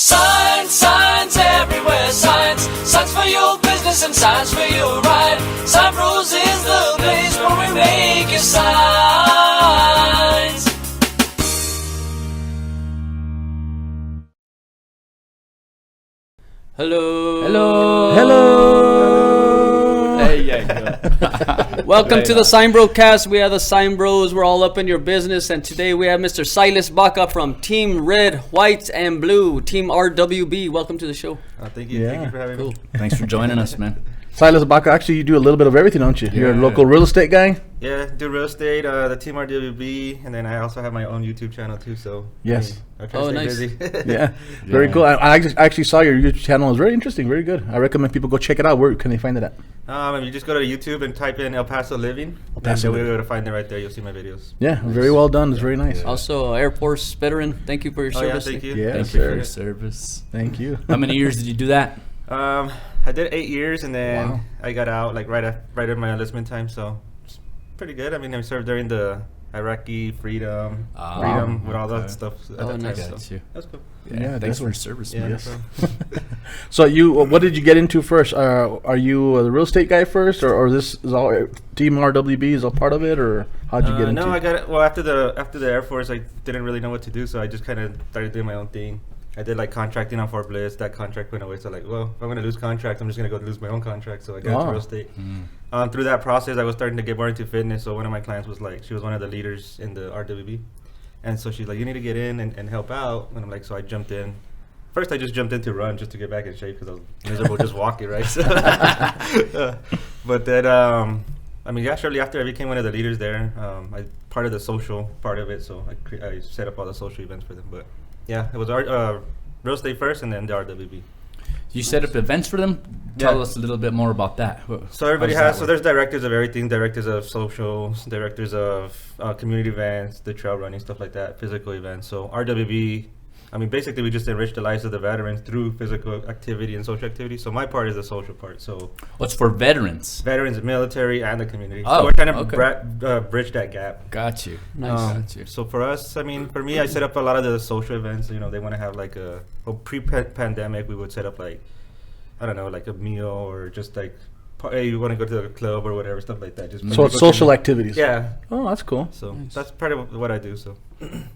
Signs, signs everywhere, signs. Signs for your business and signs for your ride. SignBros is the place where we make your signs. Hello. Hello. Hello. There you go. Welcome to the SignBroCast. We are the SignBros. We're all up in your business. And today we have Mr. Silas Baca from Team Red, White, and Blue, Team RWB. Welcome to the show. Thank you. Thank you for having me. Thanks for joining us, man. Silas Baca, actually, you do a little bit of everything, don't you? You're a local real estate guy? Yeah, do real estate, the Team RWB, and then I also have my own YouTube channel too. So yes. I try to stay nice. busy. Yeah, very cool. I actually saw your YouTube channel. It's very interesting, very good. I recommend people go check it out. Where can they find it at? You just go to YouTube and type in El Paso Living. Paso and you'll be Living. able to find it right there. You'll see my videos. Yeah, very well done. It's very nice. Also, Air Force veteran. Thank you for your service. Yeah, thank you. Yeah, Thank you for sir. your service. Thank you. How many years did you do that? I did 8 years, and then Wow. I got out like right in my enlistment time. So it's pretty good. I mean, I served during the Iraqi freedom with all that stuff at that time. nice. So Got you. that's cool. Yeah, Thanks for definitely. your service, Yeah, man. no problem. So what did you get into first? Are you the real estate guy first, or this is all Team RWB is all part of it, or how'd you get into? No, I got it. Well, after the Air Force, I didn't really know what to do, so I just kind of started doing my own thing. I did like contracting on Fort Bliss. That contract went away, so like, well, if I'm gonna lose contract, I'm just gonna go lose my own contract. So I got into real estate. Through that process, I was starting to get more into fitness. So one of my clients was like, she was one of the leaders in the RWB, and so she's like, you need to get in and help out. And I'm like, so I jumped in. First, I just jumped in to run just to get back in shape because I was miserable just walking, right? So but then, shortly after I became one of the leaders there, I part of the social part of it. So I set up all the social events for them. But yeah, it was real estate first, and then the RWB. You set up events for them? Tell us a little bit more about that. So everybody How does has. that So there's directors of everything: directors of socials, directors of community events, the trail running, stuff like that, physical events. So RWB, basically we just enrich the lives of the veterans through physical activity and social activity. So my part is the social part. So What's for veterans? veterans, military, and the community. Oh, So we're trying to okay. bridge that gap. Got you. Nice. Got you. So for us, for me, I set up a lot of the social events. You know, they want to have like pre-pandemic, we would set up like, I don't know, like a meal or just like, hey, you want to go to the club or whatever, stuff like that. Just So it's social activities. Yeah. Oh, that's cool. So Nice. that's part of what I do. So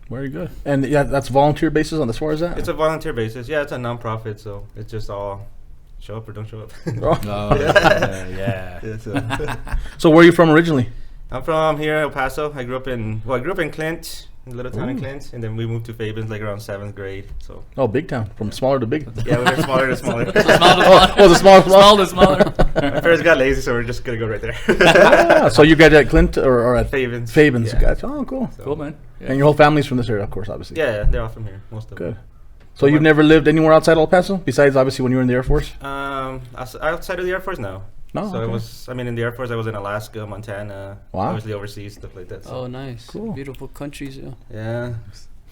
Very good. And yeah, that's volunteer basis on as far as that. it's a volunteer basis. Yeah, it's a non-profit. So it's just all show up or don't show up. Oh. Oh, yeah. Yeah, so. So where are you from originally? I'm from here, El Paso. I grew up in Clint, in a little town in Clint, and then we moved to Fabens like around 7th grade. So Oh, big town, from smaller to big. yeah, we were smaller to smaller. Small to Oh, the small. small to smaller. My parents got lazy, so we're just gonna go right there. Ah, so you guys at Clint or at Fabens. Fabens? Yeah. Gotcha. Oh, cool. So- Cool, man. Yeah. And your whole family's from this area, of course, obviously. Yeah, they're all from here, most of Good. them. So you've never lived anywhere outside El Paso, besides obviously when you were in the Air Force? Outside of the Air Force, no. No. So in the Air Force, I was in Alaska, Montana, Wow. obviously overseas, stuff like that. So. Oh, nice. Cool. Beautiful countries. Yeah. Yeah.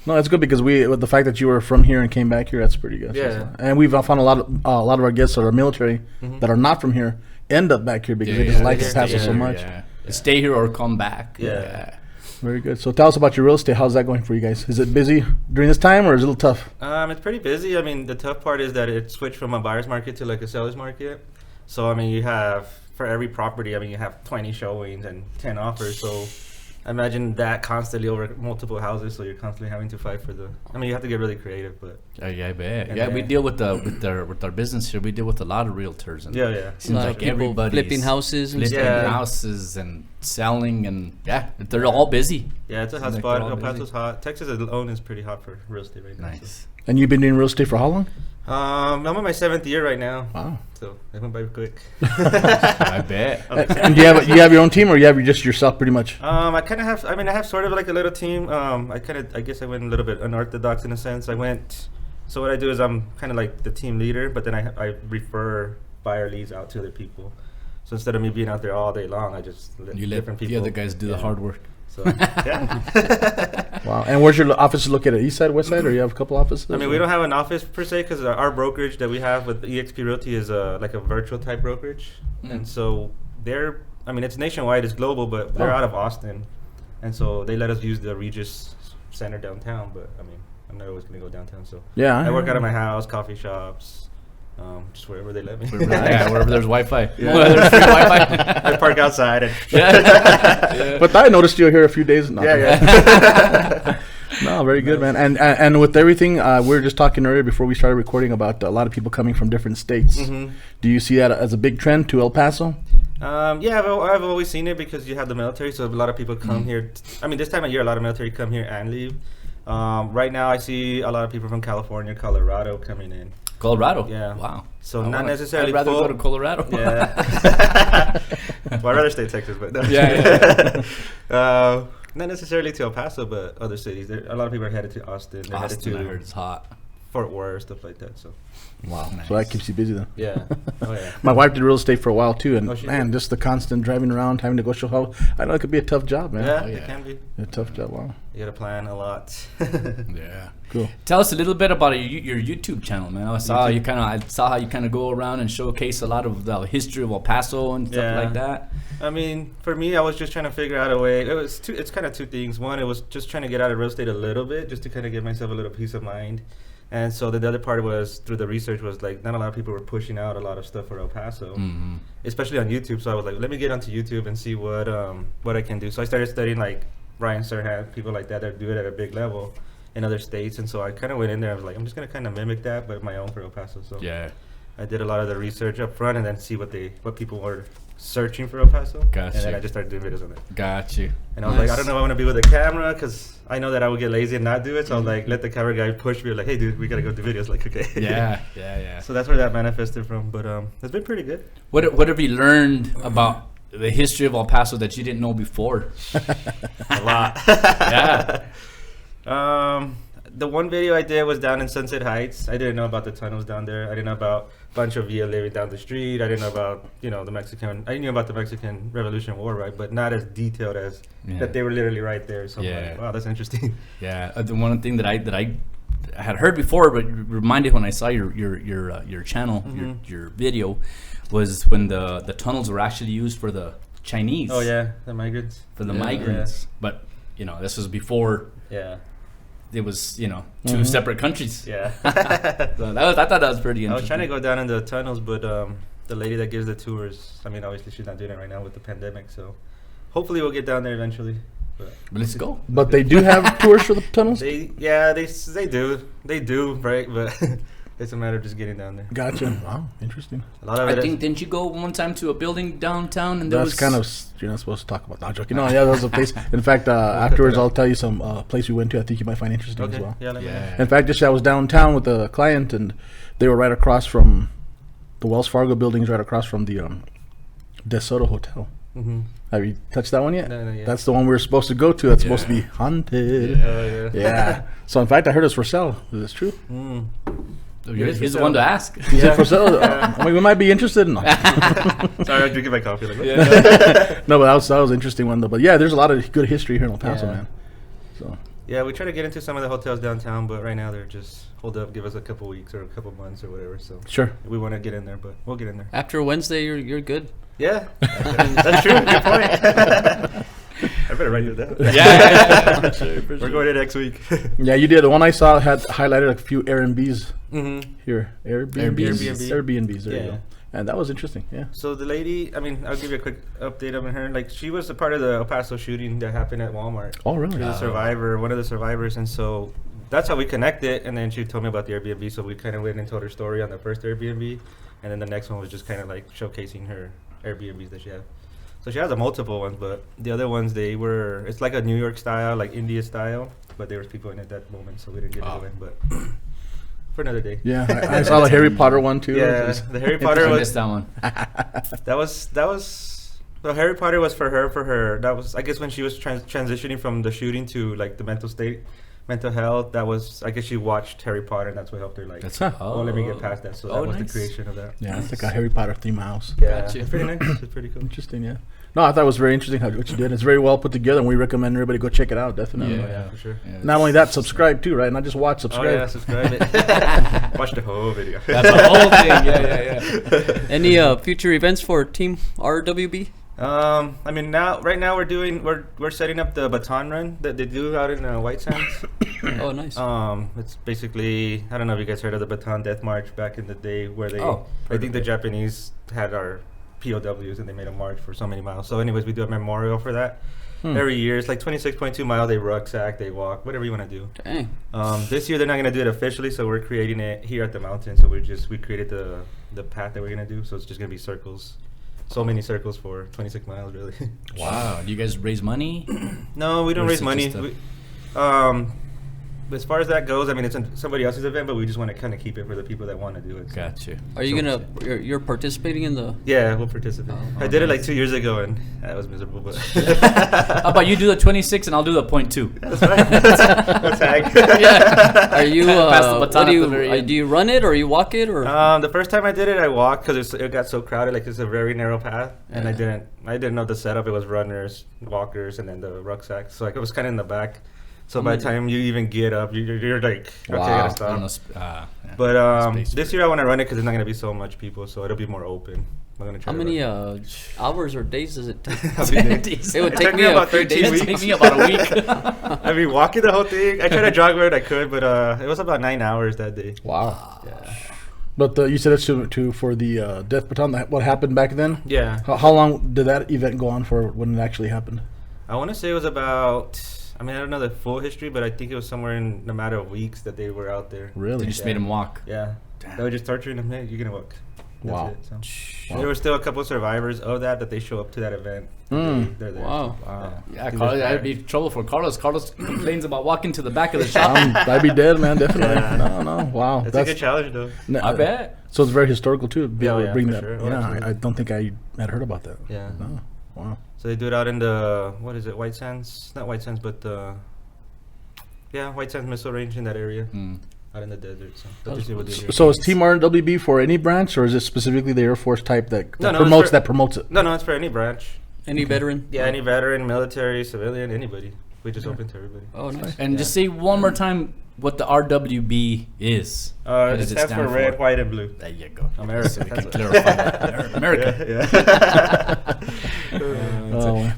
No, that's good because with the fact that you were from here and came back here, that's pretty good. Yeah. And we've found a lot of our guests that are military Mhm. that are not from here end up back here because they Yeah, just yeah, like they El stay Paso so here, much. Yeah. Stay here or come back. Yeah. Very good. So tell us about your real estate. How's that going for you guys? Is it busy during this time or is it a little tough? It's pretty busy. The tough part is that it switched from a buyer's market to like a seller's market. So, you have, for every property, you have 20 showings and 10 offers. So, imagine that constantly over multiple houses. So, you're constantly having to fight for you have to get really creative, but. Yeah, I bet. And Yeah, we then- deal with our business here. We deal with a lot of realtors. And Yeah. Seems lot of like people everybody's flipping houses and flipping stuff. Yeah. houses and selling, and they're all busy. Yeah, it's a hot Seems like spot. they're all El busy. Paso's hot. Texas alone is pretty hot for real estate right now. Nice. And you've been doing real estate for how long? So. I'm on my 7th year right now. Wow. So, it went by quick. I bet. And do you have your own team or you have just yourself pretty much? I kind of have. I have sort of like a little team. I guess I went a little bit unorthodox in a sense. So what I do is I'm kind of like the team leader, but then I refer buyer leads out to other people. So instead of me being out there all day long, I just let You let different people. the other guys do the hard work. So yeah. Wow. And where's your office located? East side, west side, or you have a couple offices? We don't have an office per se because our brokerage that we have with EXP Realty is like a virtual type brokerage, and so they're. It's nationwide, it's global, but they're out of Austin, and so they let us use the Regis Center downtown. But I'm not always gonna go downtown. So Yeah, I work out of my house, coffee shops, just wherever they let me. Wherever there's Wi-Fi. Yeah. Where there's free Wi-Fi. I park outside. And But I noticed you here a few days. No, yeah. No, very good, man. And with everything, we were just talking earlier before we started recording about a lot of people coming from different states. Mm-hmm. Do you see that as a big trend to El Paso? Yeah, I've always seen it because you have the military, so a lot of people come here. I mean, this time of year, a lot of military come here and leave. Right now, I see a lot of people from California, Colorado coming in. Colorado. Yeah. Wow. So not necessarily. I'd rather full. go to Colorado. Yeah. Well, I'd rather stay in Texas, but no. Yeah. Not necessarily to El Paso, but other cities. A lot of people are headed to Austin. They're Austin, I headed heard to it's hot. Fort Worth, stuff like that. So Wow. Nice. So that keeps you busy then. yeah. Oh yeah. My wife did real estate for a while too, and Oh, she man, did? just the constant driving around, having to go show how. I know it could be a tough job, man. Yeah, Oh, yeah. it can be. A tough job. Wow. You gotta plan a lot. Yeah. Cool. Tell us a little bit about your YouTube channel, man. I saw how you kind of go around and showcase a lot of the history of El Paso and stuff Yeah. like that. I mean, for me, I was just trying to figure out a way. It's kind of two things. One, it was just trying to get out of real estate a little bit, just to kind of give myself a little peace of mind. And so the other part was through the research was like not a lot of people were pushing out a lot of stuff for El Paso, especially on YouTube. So I was like, let me get onto YouTube and see what I can do. So I started studying like Ryan Serhant, people like that do it at a big level in other states. And so I kind of went in there. I was like, I'm just gonna kind of mimic that, but my own for El Paso. So Yeah. I did a lot of the research up front and then see what people were searching for El Paso. Gotcha. And then I just started doing videos on it. Got you. And I was like, I don't know if I want to be with the camera because I know that I would get lazy and not do it. So I was like, let the camera guy push me. Like, hey, dude, we got to go do videos. Like, okay. Yeah. So that's where that manifested from. But it's been pretty good. What have you learned about the history of El Paso that you didn't know before? A lot. Yeah. The one video I did was down in Sunset Heights. I didn't know about the tunnels down there. I didn't know about a bunch of Villa living down the street. I didn't know about, the Mexican. I knew about the Mexican Revolution War, right? But not as detailed as that they were literally right there. So I'm like, wow, that's interesting. Yeah. The one thing that I had heard before, but reminded when I saw your channel, your video, was when the tunnels were actually used for the Chinese. Oh yeah, the migrants. For the migrants. But this was before. Yeah. It was, two separate countries. Yeah. So I thought that was pretty interesting. I was trying to go down in the tunnels, but the lady that gives the tours, I mean, obviously she's not doing it right now with the pandemic, so hopefully we'll get down there eventually. But let's go. But they do have tours for the tunnels? they do, right? But it's a matter of just getting down there. Gotcha. Wow, interesting. A lot of it I is- think, didn't you go one time to a building downtown and there That's was kind of, you're not supposed to talk about. Not joking. No, yeah, that was a place. In fact, afterwards, I'll tell you some place we went to. I think you might find interesting okay. as well. Yeah. Let me know. Yeah. In fact, just I was downtown with a client, and they were right across from the Wells Fargo buildings, right across from the De Soto Hotel. Mhm. Have you touched that one yet? No, yet. That's the one we were supposed to go to. That's supposed to be haunted. Oh, yeah. Yeah. So in fact, I heard it's for sale. Is this true? Mm. He's the one to ask. Is it for sale? I mean, we might be interested. No, Sorry, I'm drinking my coffee. Like, no, but that was an interesting one though. But yeah, there's a lot of good history here in El Paso, Yeah. man. So Yeah, we try to get into some of the hotels downtown, but right now they're just hold up, give us a couple weeks or a couple months or whatever. So sure. we want to get in there, but we'll get in there. After Wednesday, you're good. Yeah, that's true. Good point. I better write it down. Yeah. For sure. We're going in next week. Yeah, you did. The one I saw had highlighted a few Airbnbs Mm-hmm. here. Airbnbs. Airbnb. There you Yeah. go. And that was interesting. Yeah. So the lady, I mean, I'll give you a quick update on her. Like, she was a part of the El Paso shooting that happened at Walmart. Oh, really? She's a survivor, one of the survivors, and so that's how we connected. And then she told me about the Airbnb, so we kind of went and told her story on the first Airbnb, and then the next one was just kind of like showcasing her Airbnbs that she had. So she has a multiple ones, but the other ones it's like a New York style, like India style, but there was people in it at that moment, so we didn't get to go in. But for another day. Yeah, I saw the Harry Potter one too. Yeah, the Harry Potter I was missed that one. that was so Harry Potter was for her. That was, I guess, when she was transitioning from the shooting to like the mental health. That was, I guess, she watched Harry Potter, and that's what helped her like. Let me get past that. So that was nice. the creation of that. Yeah, it's like a Harry Potter theme house. Yeah, Gotcha. it's pretty nice. It's pretty cool. Interesting, yeah. No, I thought it was very interesting what you did. It's very well put together, and we recommend everybody go check it out, definitely. Yeah. For sure. Yeah, Not only that, subscribe too, right? Not just watch, Oh subscribe. yeah, subscribe it. Watch the whole video. That's the whole thing. Yeah. Any future events for Team RWB? I mean, right now we're setting up the baton run that they do out in White Sands. Oh, nice. It's basically, I don't know if you guys heard of the Baton Death March back in the day, where they, Oh, I think the Japanese had our POWs and they made a march for so many miles. So anyways, we do a memorial for that every year. It's like 26.2 miles. They rucksack, they walk, whatever you want to do. Dang. This year they're not gonna do it officially, so we're creating it here at the mountain. So we created the path that we're gonna do. So it's just gonna be circles. So many circles for 26 miles, really. Wow. Do you guys raise money? No, we don't Or raise is it money. just As far as that goes, I mean, it's somebody else's event, but we just want to kind of keep it for the people that want to do it. So. Gotcha. Are you gonna? You're participating in the? Yeah, we'll participate. Oh, I did it like 2 years ago, and that was miserable. But How about you do the 26 and I'll do the 0.2? that's fine. We'll tag. Yeah. Are you? Pass the What baton do at you? the very end. Do you run it or you walk it or? The first time I did it, I walked because it got so crowded. Like it's a very narrow path, and I didn't know the setup. It was runners, walkers, and then the rucksacks. So like it was kind of in the back. So by the time you even get up, you're like, okay, I gotta I don't know, stop. yeah. But Space this for year I want to run it because there's not gonna be so much people, so it'll be more open. I'm gonna try. How to many run hours or days does it take? How many days? It would It take took me me a about few 13 days. weeks. It take me about a week. I mean, walking the whole thing. I tried to jog where I could, but it was about 9 hours that day. Wow. Yeah. But you said it's to for the Death Baton. What happened back then? Yeah. How long did that event go on for when it actually happened? I want to say it was about. I mean, I don't know the full history, but I think it was somewhere in a matter of weeks that they were out there. Really? They just made him walk. Yeah. They were just torturing them. Hey, you're gonna walk. That's Wow. it, so. Wow. There were still a couple of survivors of that they show up to that event. They're there. Wow. Wow. Yeah. Yeah, I think Carlos, there's that'd be trouble for Carlos. Carlos complains about walking to the back of the shop. I'd be dead, man. Definitely. Yeah. No. Wow. It's a good challenge, though. I bet. So it's very historical too. To be Oh, able to yeah, bring for that. sure. Oh, Yeah, absolutely. I don't think I had heard about that. Yeah. No. Wow. So they do it out in the, what is it, White Sands? Not White Sands, but White Sands Missile Range in that area. Out in the desert. So that's usually what they do. So is Team RWB for any branch, or is it specifically the Air Force type that No, promotes it's for- it? No, it's for any branch. Any veteran? Yeah, any veteran, military, civilian, anybody. We just open to everybody. Oh, nice. And just say one more time what the RWB is. What It does stands for red, white, and blue. There you go. America. So we can That's clarify that. America. Yeah.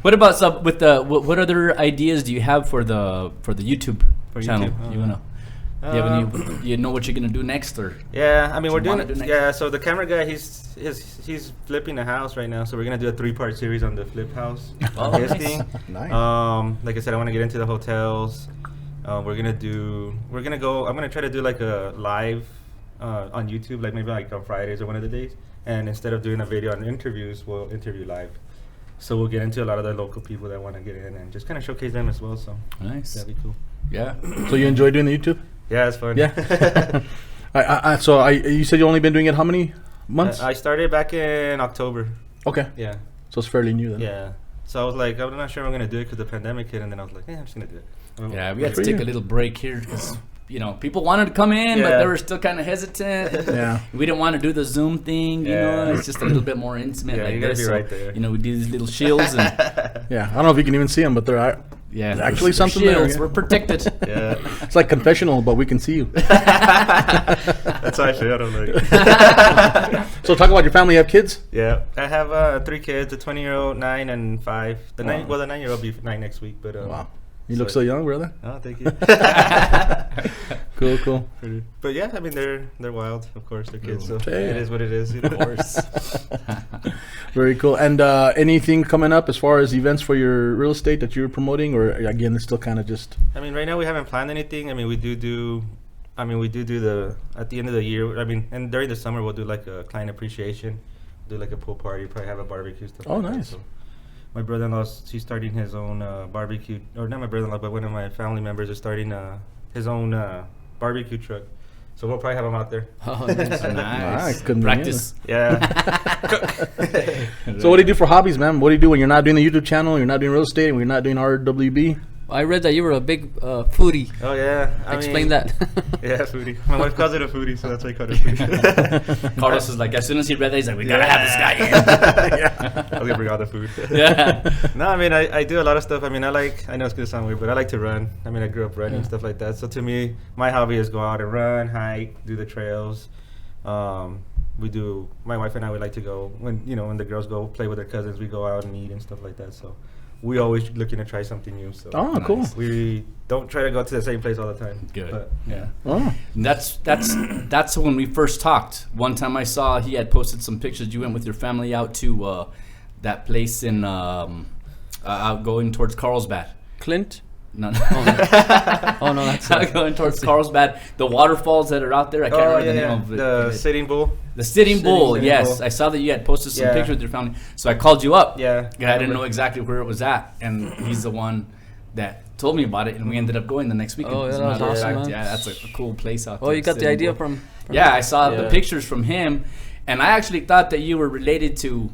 What about with the what other ideas do you have for the YouTube For channel? YouTube? You wanna? You have any? You know what you're gonna do next, or? Yeah, I mean, we're What you doing wanna do it. next? Yeah, so the camera guy, he's flipping the house right now. So we're gonna do a 3-part series on the flip house. Oh, his nice. thing. Nice. Like I said, I want to get into the hotels. I'm gonna try to do like a live on YouTube, like maybe like on Fridays or one of the days. And instead of doing a video on interviews, we'll interview live. So we'll get into a lot of the local people that want to get in and just kind of showcase them as well. So Nice. that'd be cool. Yeah. So you enjoy doing the YouTube? Yeah, it's fun. Yeah. You said you only been doing it how many months? I started back in October. Okay. Yeah. So it's fairly new then. Yeah. So I was like, I'm not sure I'm going to do it because the pandemic hit. And then I was like, I'm just going to do it. Yeah, we had to for take you. a little break here because people wanted to come in, but Yeah. they were still kind of hesitant. Yeah. We didn't want to do the Zoom thing. You know, Yeah. it's just a little bit more intimate. Yeah, like you gotta this. be So, right there. we do these little shields and Yeah. I don't know if you can even see them, but they're yeah, actually they're something there, shields. yeah. We're protected. Yeah. it's like confessional, but we can see you. That's how I feel. I don't like. So talk about your family. You have kids? Yeah. I have 3 kids, a 20-year-old, 9, and 5. The 9-year-old will be 9 next week. But Wow. You look so young, brother. Oh, thank you. Cool. But yeah, I mean they're wild, of course. They're kids, so Yeah. it is what it is. Of course. Very cool. And anything coming up as far as events for your real estate that you're promoting, or again, it's still kind of just. I mean, right now we haven't planned anything. I mean, we do the at the end of the year. I mean, and during the summer we'll do like a client appreciation, do like a pool party, probably have a barbecue stuff. Oh, like that. nice. So my brother-in-law's he's starting his own barbecue, or not my brother-in-law, but one of my family members is starting his own barbecue truck. So we'll probably have him out there. Oh, nice. Nice. couldn't be Practice. Yeah. So what do you do for hobbies, man? What do you do when you're not doing the YouTube channel, you're not doing real estate, when you're not doing RWB? I read that you were a big foodie. Oh yeah. Explain that. Yeah, foodie. My wife calls it a foodie, so that's why I call it foodie. Carlos is like, as soon as he read that, he's like, we gotta have this guy in. Yeah. I was gonna bring all the food. Yeah. No, I mean I do a lot of stuff. I mean I know it's gonna sound weird, but I like to run. I mean I grew up running, stuff like that. So to me, my hobby is go out and run, hike, do the trails. we do. My wife and I would like to go when the girls go play with their cousins. We go out and eat and stuff like that. So we always looking to try something new. So Oh, cool. we don't try to go to the same place all the time. Good. But, Yeah. Oh, And that's when we first talked. One time I saw he had posted some pictures. You went with your family out to that place in out going towards Carlsbad. Clint. No, Oh no, that's going towards Carlsbad. The waterfalls that are out there. I can't remember the name of it. The Sitting Bull. The Sitting Bull. Sitting Yes, Bull. I saw that you had posted some Yeah. pictures with your family. So I called you up. Yeah. I didn't know exactly where it was at, and he's the one that told me about it, and we ended up going the next weekend. Oh, yeah, As a that was matter of awesome, fact. man. Yeah, that's a cool place out there. Oh, you got the Sitting idea Bull. from Yeah, I saw the Yeah. pictures from him, and I actually thought that you were related to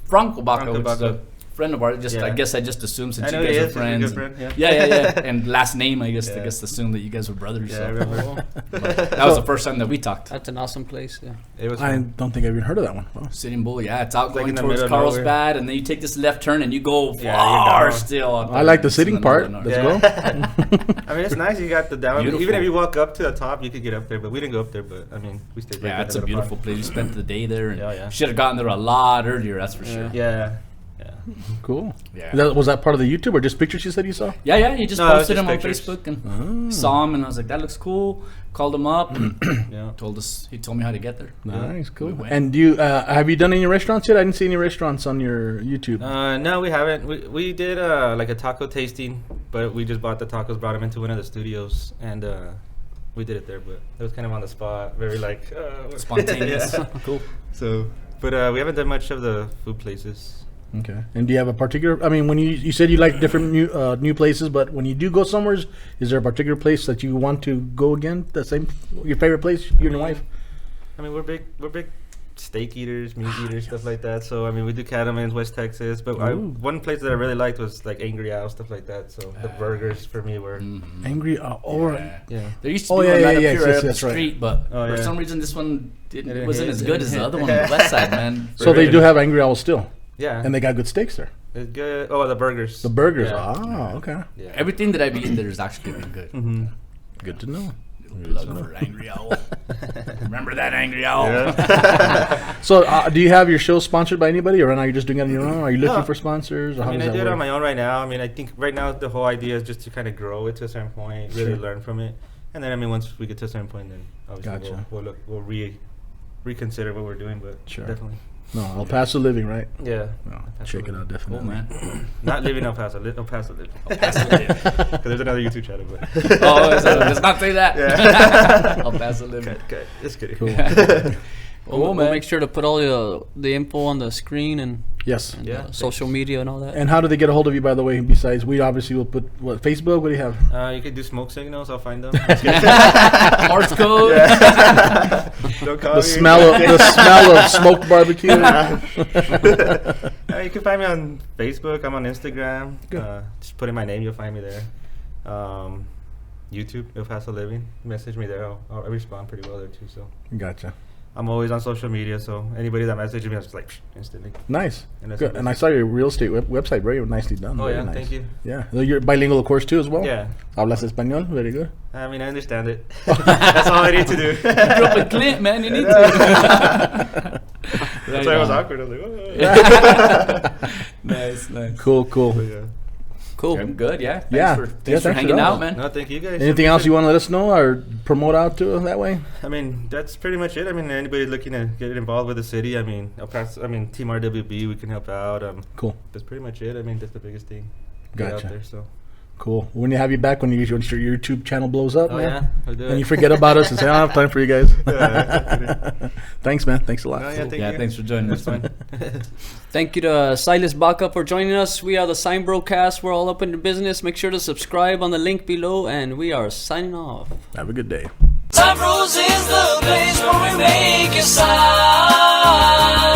Franco Baca, Franco which is Baca. a friend of ours. Just Yeah. I guess I just assumed since I know you he guys are is. He's a friends. good and- friend, yeah. And last name, I guess Yeah. assumed that you guys were brothers. Yeah, so. I remember. That was the first time that we talked. That's an awesome place. Yeah. It was I fun. don't think I've even heard of that one. Wow. Sitting Bull, yeah, it's out like going in the towards middle of nowhere. Carlsbad, and then you take this left turn and you go Yeah, far you're down. still. out I there. like the It's in sitting middle part. of nowhere. Let's Yeah. go. I mean, it's nice. You got the down. Beautiful. Even if you walk up to the top, you could get up there. But we didn't go up there. But I mean, we stayed. Yeah, right it's by a the beautiful pond. place. You spent the day there, and Yeah. should have gotten there a lot earlier. That's for sure. Yeah. Cool. Yeah. Was that part of the YouTube or just pictures you said you saw? Yeah. He just No, it's posted just him on pictures. Facebook and saw him, and I was like, "That looks cool." Called him up, and Yeah. he told me how to get there. Nice, cool. We went. And do you have you done any restaurants yet? I didn't see any restaurants on your YouTube. No, we haven't. We did like a taco tasting, but we just bought the tacos, brought them into one of the studios, and we did it there. But it was kind of on the spot, very like Spontaneous. Yeah. Cool. So, but we haven't done much of the food places. Okay. And do you have a particular? I mean, when you said you like different new places, but when you do go somewhere, is there a particular place that you want to go again? The same, your favorite place, you and your wife? I mean, we're big steak eaters, meat eaters, stuff like that. So I mean, we do Cattleman's, West Texas. But one place that I really liked was like Angry Owl, stuff like that. So the burgers for me were Angry or Yeah. There used to Oh, be yeah, one yeah, right up yeah, here yes, right up the that's right. street, but Oh, for yeah. some reason this one Didn't wasn't hit. as good as the other one on the west side, man. so they do have Angry Owl still, yeah, and they got good steaks there. it's good. Oh, the burgers. The burgers. Yeah. Ah, okay. Yeah. Everything that I've eaten there is actually been good. Mm-hmm. Good to know. Plug for Angry Owl. Remember that Angry Owl? So, do you have your show sponsored by anybody, or are you just doing it on your own? Are you looking No. for sponsors? Or I how mean, does I that do it work? on my own right now. I mean, I think right now the whole idea is just to kind of grow it to a certain point, really Sure. learn from it, and then I mean, once we get to a certain point, then obviously Gotcha. we'll reconsider what we're doing. But Sure. definitely, No, El Paso Living, right? yeah. No, Paso check it Living. out, Cool, definitely. man. Not living El Paso, El Paso living. Because there's another YouTube channel, but Oh, let's not say that. Yeah. I'll pass a living. Okay, just kidding. Cool. We'll make sure to put all the info on the screen and, Yes. and Yeah, social media and all that. And how do they get a hold of you, by the way? Besides, we obviously will put Facebook. What do you have? You can do smoke signals. I'll find them. Morse code. Don't call The me. smell of smoked barbecue. You can find me on Facebook. I'm on Instagram. Good. Just put in my name, you'll find me there. YouTube, El Paso Living. Message me there. I'll respond pretty well there too. So Gotcha. I'm always on social media. So anybody that messages me, I'm just like instantly. Nice. And that's Good. it. And I saw your real estate website. Very nicely done. Oh Very yeah, nice. thank you. Yeah. You're bilingual, of course, too, as well? Yeah, Hablas español. Very good. I mean I understand it. That's all I need to do. Grew up with Clint, man. You need to. That's why I was awkward. I was like, oh. Nice. Cool, cool. But, yeah. Cool. I'm good. Yeah. Yeah. Thanks Yeah, for thanks for hanging that. out, man. No, thank you guys. Anything else you want to let us know or promote out to that way? I mean, that's pretty much it. I mean, anybody looking to get involved with the city, I mean, Team RWB, we can help out. Cool. That's pretty much it. I mean, that's the biggest thing. Get Gotcha. out there, so. Cool. When you have you back, when your YouTube channel blows up, Oh, man. yeah, I'll do And it. you forget about us and say, I don't have time for you guys. Yeah. Thanks, man. Thanks a lot. No, yeah, thank Yeah, you. thanks for joining us, man. Thank you to Silas Baca for joining us. We are the SignBroCast. We're all up in the business. Make sure to subscribe on the link below, and we are signing off. Have a good day. Time Rose is the place where we make a sign.